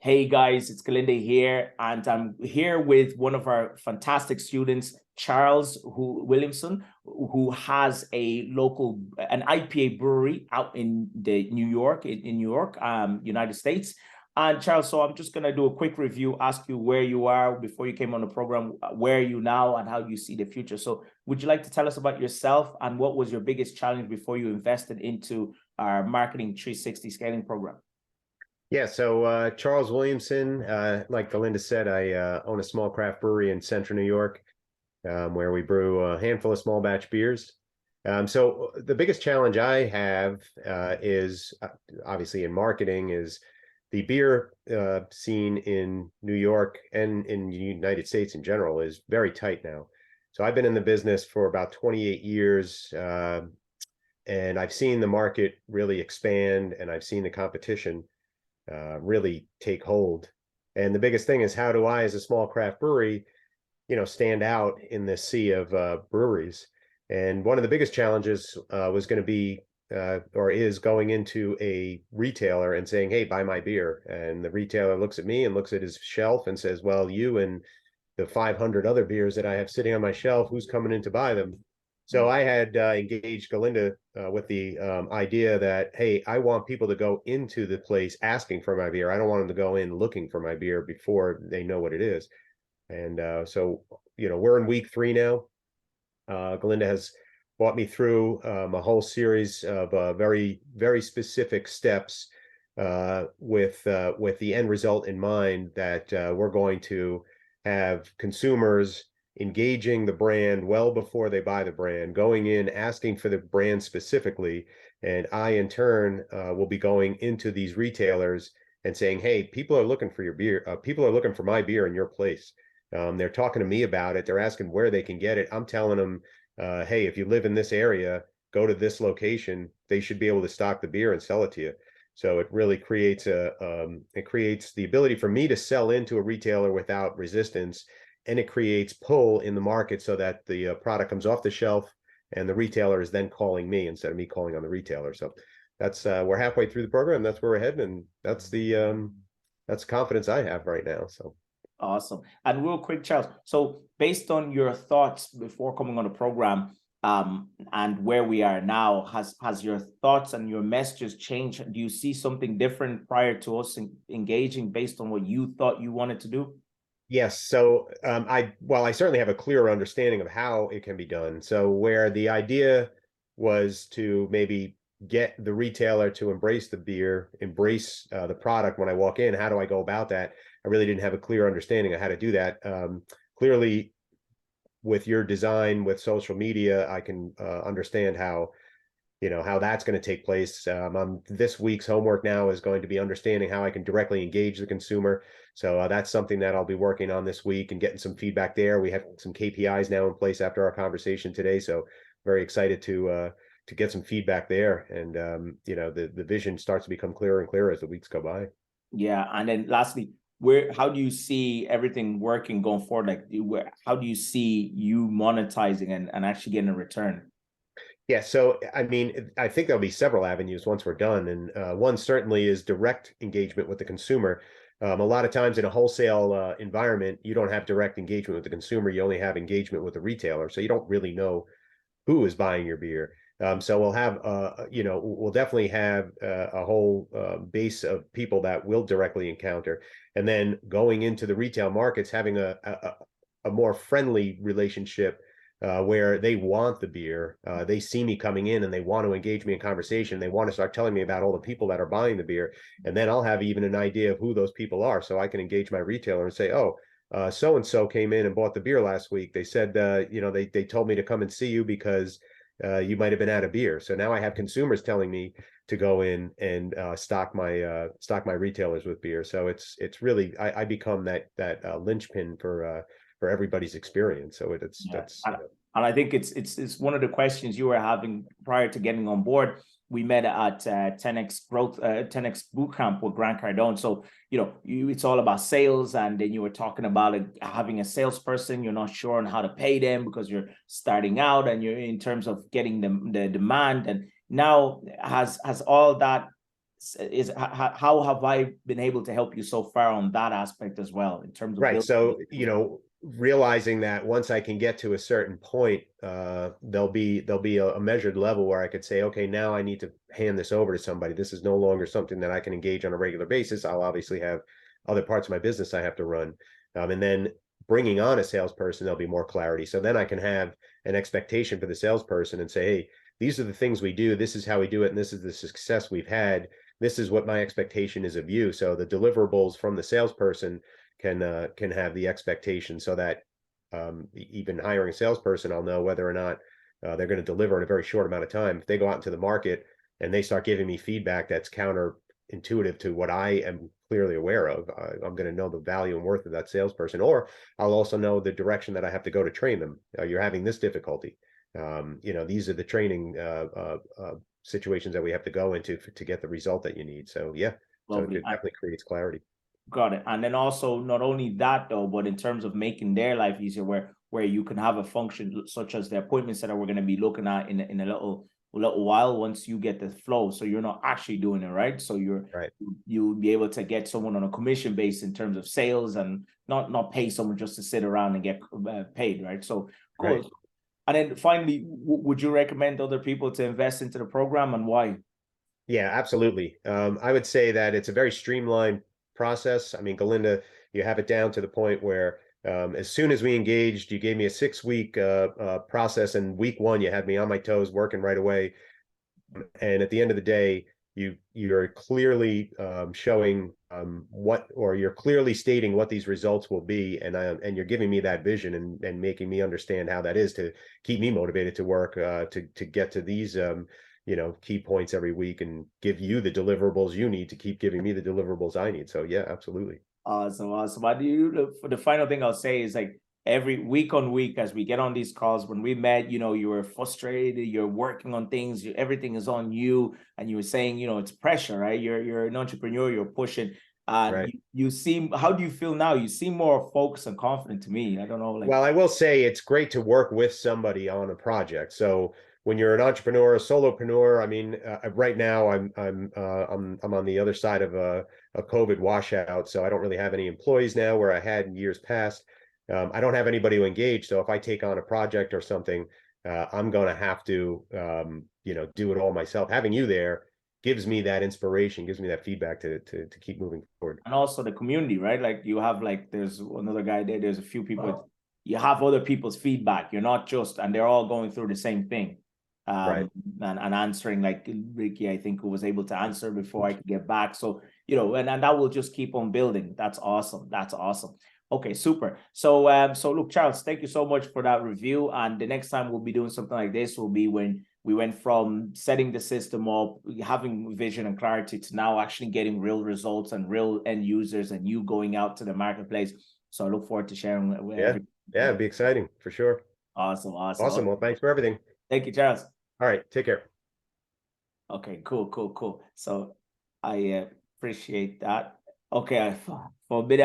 Hey guys, it's Galinda here, and I'm here with one of our fantastic students, Charles Williamson, who has an IPA brewery out in New York, in New York, United States. And Charles, so I'm just gonna do a quick review, ask you where you are before you came on the program, where are you now, and how you see the future. So, would you like to tell us about yourself and what was your biggest challenge before you invested into our Marketing 360 scaling program? Yeah, so Charles Williamson, like Belinda said, I own a small craft brewery in central New York, where we brew a handful of small batch beers. So the biggest challenge I have is obviously in marketing is the beer scene in New York and in the United States in general is very tight now. So I've been in the business for about 28 years, and I've seen the market really expand, and I've seen the competition really take hold. And the biggest thing is, how do I, as a small craft brewery, stand out in this sea of breweries? And one of the biggest challenges was going to be, or is, going into a retailer and saying, "Hey, buy my beer." And the retailer looks at me and looks at his shelf and says, "Well, you and the 500 other beers that I have sitting on my shelf, who's coming in to buy them?" So I had engaged Galinda with the idea that, hey, I want people to go into the place asking for my beer. I don't want them to go in looking for my beer before they know what it is. And so, we're in week 3 now. Galinda has brought me through a whole series of very, very specific steps with the end result in mind, that we're going to have consumers engaging the brand well before they buy the brand, going in asking for the brand specifically. And I, in turn, will be going into these retailers and saying, "Hey, people are looking for your beer. People are looking for my beer in your place. They're talking to me about it. They're asking where they can get it. I'm telling them, hey, if you live in this area, go to this location. They should be able to stock the beer and sell it to you." So it really creates the ability for me to sell into a retailer without resistance, and it creates pull in the market so that the product comes off the shelf and the retailer is then calling me instead of me calling on the retailer. So that's we're halfway through the program. That's where we're heading, and that's confidence I have right now. So Awesome. And real quick, Charles, so based on your thoughts before coming on the program, and where we are now, has your thoughts and your messages changed? Do you see something different prior to us engaging based on what you thought you wanted to do? yes, so I certainly have a clearer understanding of how it can be done. So where the idea was to maybe get the retailer to embrace the beer, embrace the product when I walk in, how do I go about that? I really didn't have a clear understanding of how to do that. Clearly, with your design, with social media, I can understand how that's going to take place. This week's homework now is going to be understanding how I can directly engage the consumer. So that's something that I'll be working on this week and getting some feedback there. We have some KPIs now in place after our conversation today, so very excited to get some feedback there. And the vision starts to become clearer and clearer as the weeks go by. Yeah, and then lastly, how do you see everything working going forward? How do you see you monetizing and actually getting a return? Yeah, so I mean, I think there'll be several avenues once we're done, and one certainly is direct engagement with the consumer. A lot of times in a wholesale environment, you don't have direct engagement with the consumer. You only have engagement with the retailer, so you don't really know who is buying your beer. So we'll definitely have a whole base of people that we'll directly encounter, and then going into the retail markets, having a more friendly relationship where they want the beer. They see me coming in and they want to engage me in conversation. They want to start telling me about all the people that are buying the beer. And then I'll have even an idea of who those people are. So I can engage my retailer and say, "Oh, so-and-so came in and bought the beer last week. They said, they told me to come and see you because you might have been out of beer." So now I have consumers telling me to go in and stock my retailers with beer. So it's really, I become that linchpin for everybody's experience. So it's Yeah. that's And I think it's one of the questions you were having prior to getting on board. We met at 10x Growth, 10x Bootcamp with Grant Cardone. So, it's all about sales. And then you were talking about having a salesperson. You're not sure on how to pay them because you're starting out and you're in terms of getting the demand. And now has all that how have I been able to help you so far on that aspect as well in terms of Right. building? So, realizing that once I can get to a certain point, there'll be a measured level where I could say, okay, now I need to hand this over to somebody. This is no longer something that I can engage on a regular basis. I'll obviously have other parts of my business I have to run. And then bringing on a salesperson, there'll be more clarity. So then I can have an expectation for the salesperson and say, hey, these are the things we do. This is how we do it. And this is the success we've had. This is what my expectation is of you. So the deliverables from the salesperson can have the expectation, so that even hiring a salesperson, I'll know whether or not they're going to deliver in a very short amount of time. If they go out into the market and they start giving me feedback that's counterintuitive to what I am clearly aware of, I'm going to know the value and worth of that salesperson, or I'll also know the direction that I have to go to train them. You're having this difficulty. These are the training situations that we have to go into to get the result that you need. So yeah, so it Lovely. definitely creates clarity. Got it. And then also not only that though, but in terms of making their life easier, where you can have a function such as the appointments that we're going to be looking at in a little while once you get the flow. So you're not actually doing it, right? So Right. you'll be able to get someone on a commission base in terms of sales, and not pay someone just to sit around and get paid, right? So cool. Right. And then finally, would you recommend other people to invest into the program, and why? Yeah, absolutely. I would say that it's a very streamlined process. I mean, Galinda, you have it down to the point where as soon as we engaged, you gave me a 6-week process, and week 1, you had me on my toes working right away. And at the end of the day, you're clearly showing you're clearly stating what these results will be, and you're giving me that vision and making me understand how that is to keep me motivated to work to get to these key points every week, and give you the deliverables you need to keep giving me the deliverables I need. So yeah, absolutely. Awesome, awesome. I do. For the final thing I'll say is, like, every week on week as we get on these calls, when we met, you were frustrated, you're working on things, everything is on you, and you were saying, it's pressure, right? You're an entrepreneur, you're pushing. Right. You seem. How do you feel now? You seem more focused and confident to me. I don't know, like. Well, I will say it's great to work with somebody on a project. So when you're an entrepreneur, a solopreneur, I mean, right now I'm on the other side of a COVID washout, so I don't really have any employees now where I had in years past. I don't have anybody to engage, so if I take on a project or something, I'm going to have to do it all myself. Having you there gives me that inspiration, gives me that feedback to keep moving forward. And also the community, right? Like, you have, like, there's another guy there, there's a few people, you have other people's feedback. You're not just, and they're all going through the same thing. Right. And answering, like Ricky, I think, who was able to answer before I could get back. So, and that will just keep on building. That's awesome. That's awesome. Okay, super. So look, Charles, thank you so much for that review. And the next time we'll be doing something like this will be when we went from setting the system up, having vision and clarity, to now actually getting real results and real end users, and you going out to the marketplace. So I look forward to sharing with everyone. Yeah, it'd be exciting for sure. Awesome. Awesome. Well, thanks for everything. Thank you, Charles. All right, take care. Okay, cool. So I appreciate that. Okay, for a bit